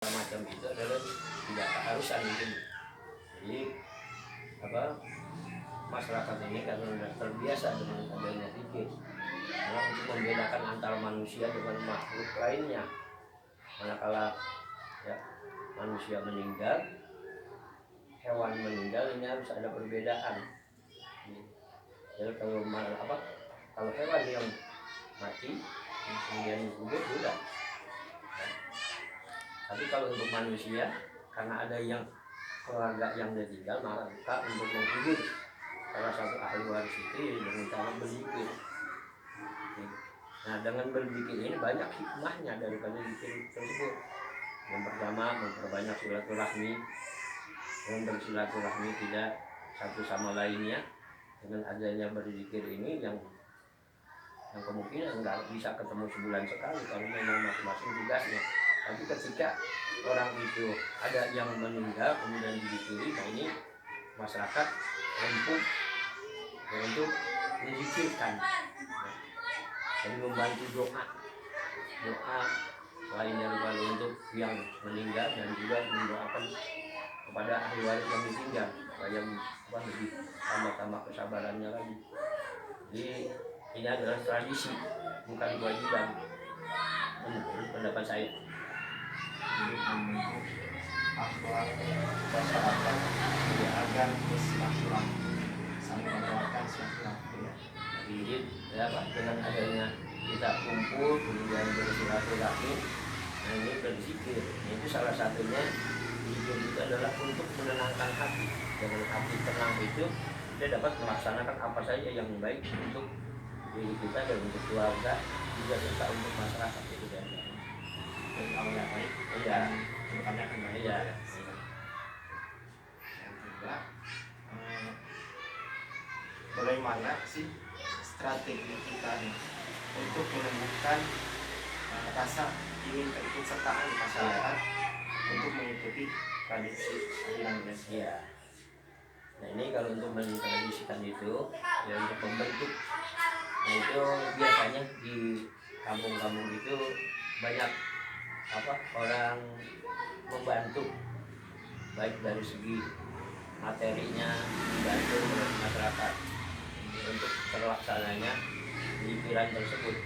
macam itu adalah tidak keharusan gitu. Jadi masyarakat ini karena sudah terbiasa dengan adanya zikir, karena untuk membedakan antara manusia dengan makhluk lainnya, manakala ya, manusia meninggal, hewan meninggal, ini harus ada perbedaan. Jadi kalau hewan yang mati kemudian dikubur sudah. Tapi kalau untuk manusia, karena ada yang keluarga yang ditinggal, maka untuk menghibur salah satu ahli waris itu dengan cara berzikir. Nah, dengan berzikir ini banyak hikmahnya daripada zikir tersebut. Yang pertama, memperbanyak silaturahmi. Dengan bersilaturahmi tidak satu sama lainnya. Dengan adanya berzikir ini yang kemungkinan nggak bisa ketemu sebulan sekali kalau memang masing-masing tugasnya. Tapi ketika orang itu ada yang meninggal kemudian dizikiri, nah ini masyarakat untuk menzikirkan, jadi membantu doa lain daripada untuk yang meninggal, dan juga mendoakan kepada ahli waris yang ditinggal supaya lebih tambah kesabarannya lagi. Jadi ini adalah tradisi, bukan kewajiban menurut pendapat saya. Jadi membentuk akhlak masyarakat agar bersilaturahmi, saling mendoakan silaturahmi ya. Jadi dengan adanya kita kumpul kemudian bersilaturahmi, nah ini berzikir. Nah, itu salah satunya. Zikir itu adalah untuk menenangkan hati. Dengan hati tenang itu kita dapat melaksanakan apa saja yang baik untuk diri kita dan untuk keluarga, juga serta untuk masyarakat itu dan Dari awal yang baik, iya, kedepannya akan baik. iya. Yang kedua, bagaimana sih strategi kita nih untuk menemukan rasa ingin keikutsertaan masyarakat untuk mengikuti tradisi aliran Buddha? Iya. Nah, ini kalau untuk mentradisikan itu ya untuk membentuk. Nah, itu biasanya di kampung-kampung itu banyak orang membantu, baik dari segi materinya dibantu oleh masyarakat untuk terlaksananya pikiran tersebut.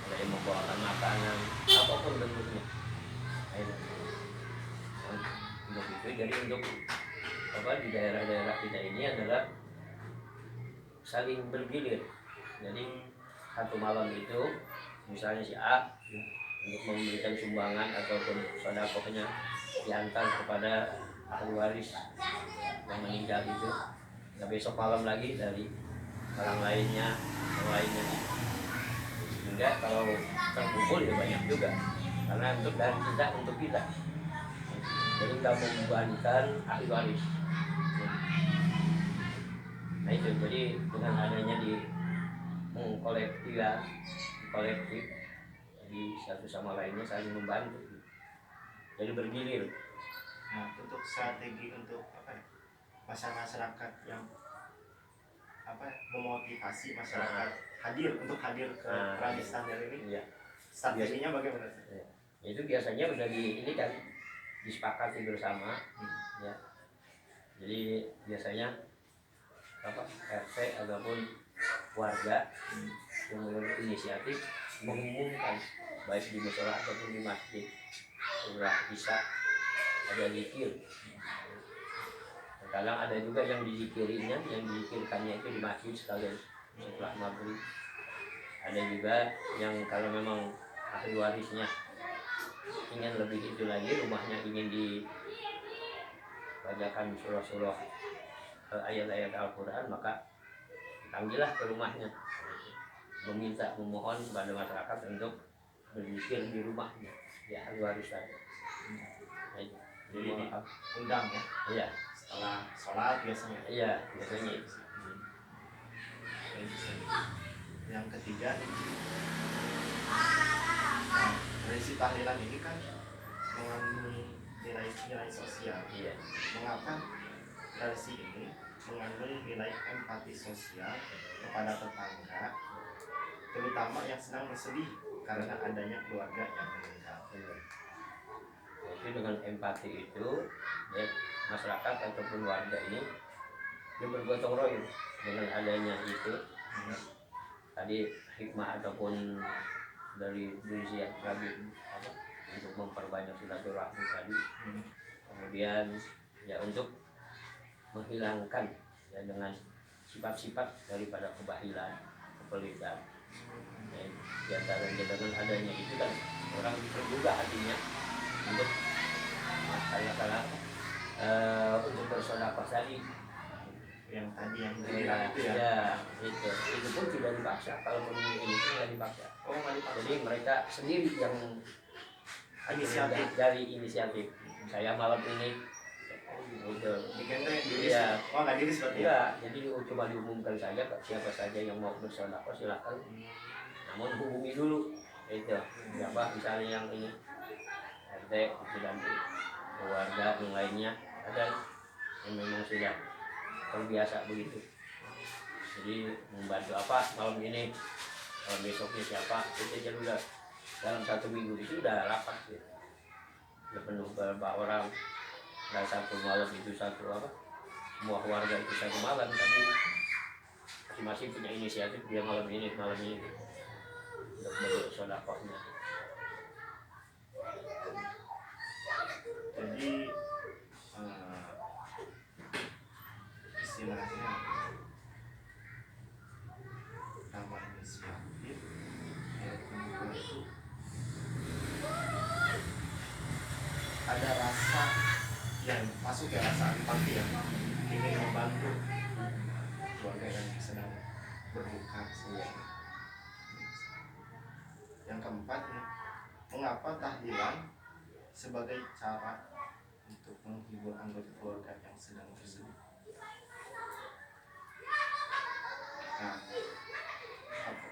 Ada yang membawakan makanan apapun bentuknya. Untuk itu, jadi untuk di daerah-daerah kita ini adalah saling bergilir. Jadi satu malam itu misalnya si A untuk memberikan sumbangan ataupun sedekahnya diantar kepada ahli waris yang meninggal itu. Nah, besok malam lagi dari orang lainnya, yang lainnya. Sehingga kalau terkumpul ya banyak juga, karena untuk dari kita untuk kita. Jadi nggak membebankan ahli waris. Nah itu, jadi dengan adanya di kolektif, jadi satu sama lainnya saling membantu, jadi bergilir. Nah, untuk strategi untuk masyarakat yang memotivasi masyarakat hadir ke tradisi standar ini, iya. Strateginya bagaimana? Ya. Itu biasanya udah ini kan disepakati bersama, ya. Jadi biasanya RT ataupun warga yang inisiatif mengumumkan baik di musola ataupun di masjid, sudah bisa ada zikir. Kadang ada juga yang dizikirinya, yang dizikirkannya itu di masjid sekalian setelah maghrib. Ada juga yang kalau memang ahli warisnya ingin lebih itu lagi, rumahnya ingin dibacakan surah-surah ayat-ayat Al-Quran, maka dipanggillah ke rumahnya, memohon kepada masyarakat untuk berzikir di rumahnya, di ahli waris tadi. Jadi undang ya? Iya. Setelah sholat biasanya? Iya, biasanya itu. Yang ketiga, tradisi tahlilan ini kan mengandung nilai sosial. Iya. Mengapa tradisi ini mengandung nilai empati sosial kepada tetangga, terutama yang sedang bersedih karena adanya keluarga yang meninggal? dengan empati itu ya, masyarakat ataupun warga ini dia bergotong royong dengan adanya itu tadi hikmah ataupun dari diri Nabi apa, untuk memperbanyak silaturahmi tadi, kemudian ya untuk menghilangkan ya dengan sifat-sifat daripada kebahilan, kepelitan. Ya, di antaranya dengan adanya itu kan orang terbuka hatinya untuk masalah untuk bersedekah tadi. Yang tadi yang Ya, itu ya. ya itu pun tidak dipaksa. Kalau pemilik ini tidak dipaksa. Oh, nggak dipaksa. Jadi mereka sendiri yang Inisiatif. dari inisiatif. Saya malam ini itu Digendong diri. ya. Oh, nggak diri seperti itu. Ya, jadi cuma diumumkan saja siapa saja yang mau bersedekah silakan. Namun hubungi dulu itu siapa misalnya yang ini RT dan keluarga yang lainnya ada yang memang sudah terbiasa begitu. Jadi membantu apa malam ini, kalau besoknya siapa itu aja udah dalam 1 minggu itu udah rapat gitu. Udah penuh berapa orang, nggak satu malam itu satu apa semua keluarga itu satu malam, tapi masing-masing punya inisiatif dia malam ini gitu. Untuk bentuk sedekahnya. Jadi istilahnya nama inisiatif itu ada rasa yang masuk ya, rasa empati ya, ingin membantu keluarga yang sedang berduka. Yang keempat, mengapa tahlilan sebagai cara untuk menghibur anggota keluarga yang sedang bersedih? Nah,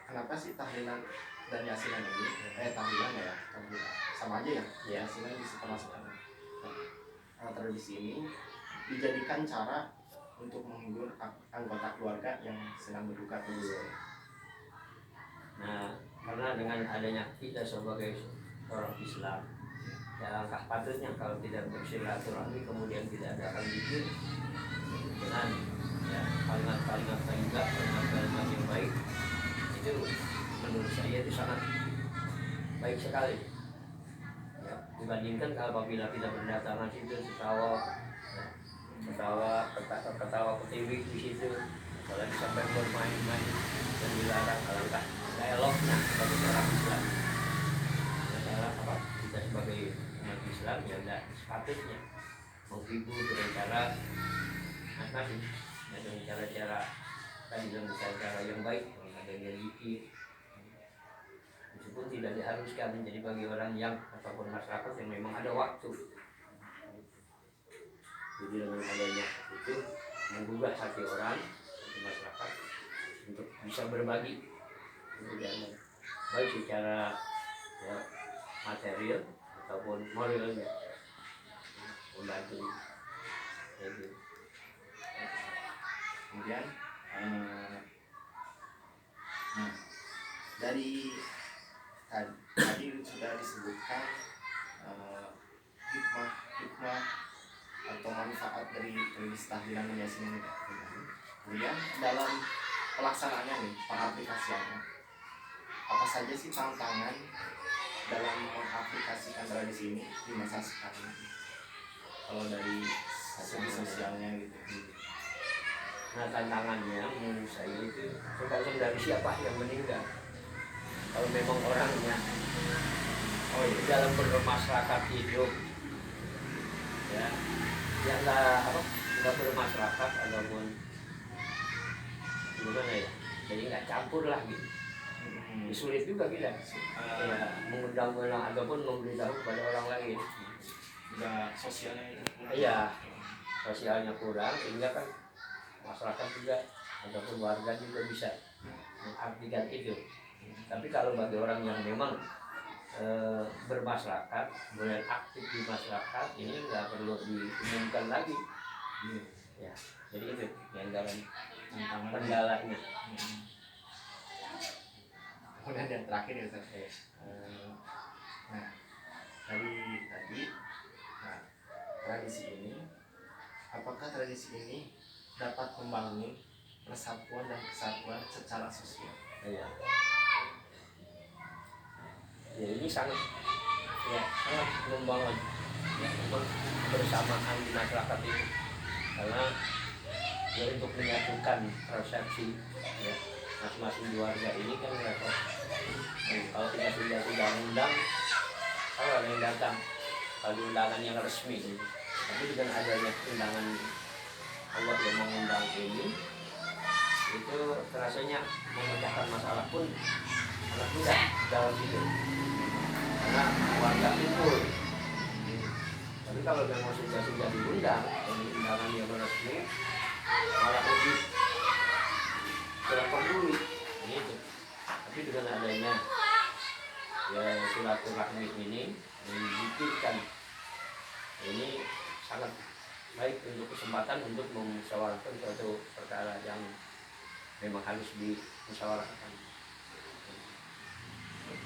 kenapa sih tahlilan dan yasinan ini? Tahlilan ya, tahlilan sama aja ya. Yasinan bisa termasuk tradisi ini dijadikan cara untuk menghibur anggota keluarga yang sedang berduka. Nah, karena dengan adanya kita sebagai orang Islam, ya langkah patutnya kalau tidak bersilaturahmi kemudian tidak ada akan jujur dengan ya kalimat-kalimat baik, kalimat-kalimat yang baik, itu menurut saya itu sangat baik sekali. Ya, dibandingkan apabila kita berdatangan situ ketawa, ketiwi di situ, apalagi sampai bermain-main dan dilarang, alangkah eloknya sebagai orang Islam. Adalah apa? Kita sebagai umat Islam ya tidak sepatutnya menghibur dengan cara masing-masing, ya, dengan cara-cara tadi dengan cara-cara yang baik, dengan adanya zikir. Meskipun tidak diharuskan menjadi bagi orang yang ataupun masyarakat yang memang ada waktu. Jadi dengan adanya itu menggugah hati orang, hati masyarakat untuk bisa berbagi, kemudian baik secara ya, material ataupun moralnya membantu. Jadi, kemudian dari tadi sudah disebutkan hikmah atau manfaat dari tahlilan dan yasinan ini. Kemudian dalam pelaksanaannya nih, pengaplikasiannya, apa saja sih tantangan dalam mengaplikasikan tradisi ini di masa sekarang? Kalau dari segi sosialnya gitu. Nah, tantangannya menurut saya itu tergantung dari siapa yang meninggal. Kalau memang orangnya dalam bermasyarakat hidup ya yang nggak bermasyarakat ataupun gimana ya, jadi nggak campur lah gitu. Sulit juga kita ya, mengundang-undang ataupun memberitahu kepada orang lain. Juga sosialnya iya, sosialnya kurang sehingga kan masyarakat juga ataupun warga juga bisa mengartikan itu. Tapi kalau bagi orang yang memang bermasyarakat, mulai aktif di masyarakat, ini nggak perlu diumumkan lagi. Ya, jadi itu yang dalam kendalanya. Kemudian yang terakhir ya Ustaz. Nah, tadi tradisi ini, apakah tradisi ini dapat membangun persatuan dan kesatuan secara sosial? Iya. Ya ini sangat membangun ya, untuk kebersamaan di masyarakat ini, karena ya, untuk menyatukan persepsi ya, masing-masing keluarga ini kan repot. Kalau kita sudah undang-undang, kalau ada yang datang, kalau undangan yang resmi gitu. Tapi dengan adanya undangan Allah yang mengundang ini, itu rasanya memecahkan masalah pun sangat mudah dalam hidup, karena warga kumpul. Tapi kalau memang sudah diundang, undangan yang resmi, malah lebih kurang peduli gitu. Tapi dengan adanya ya silaturahmi ini membutuhkan, ini sangat baik untuk kesempatan untuk memusyawarahkan suatu perkara yang memang harus dimusyawarahkan.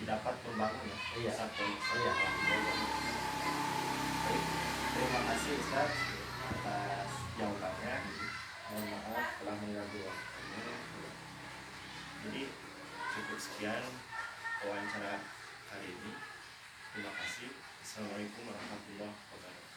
Dapat membangun ya. Iya. Satu. Iya. Baik, terima kasih Ustaz atas jawabannya. Mohon maaf telah mengganggu waktunya. Jadi cukup sekian wawancara kali ini. Terima kasih. Assalamualaikum warahmatullahi wabarakatuh.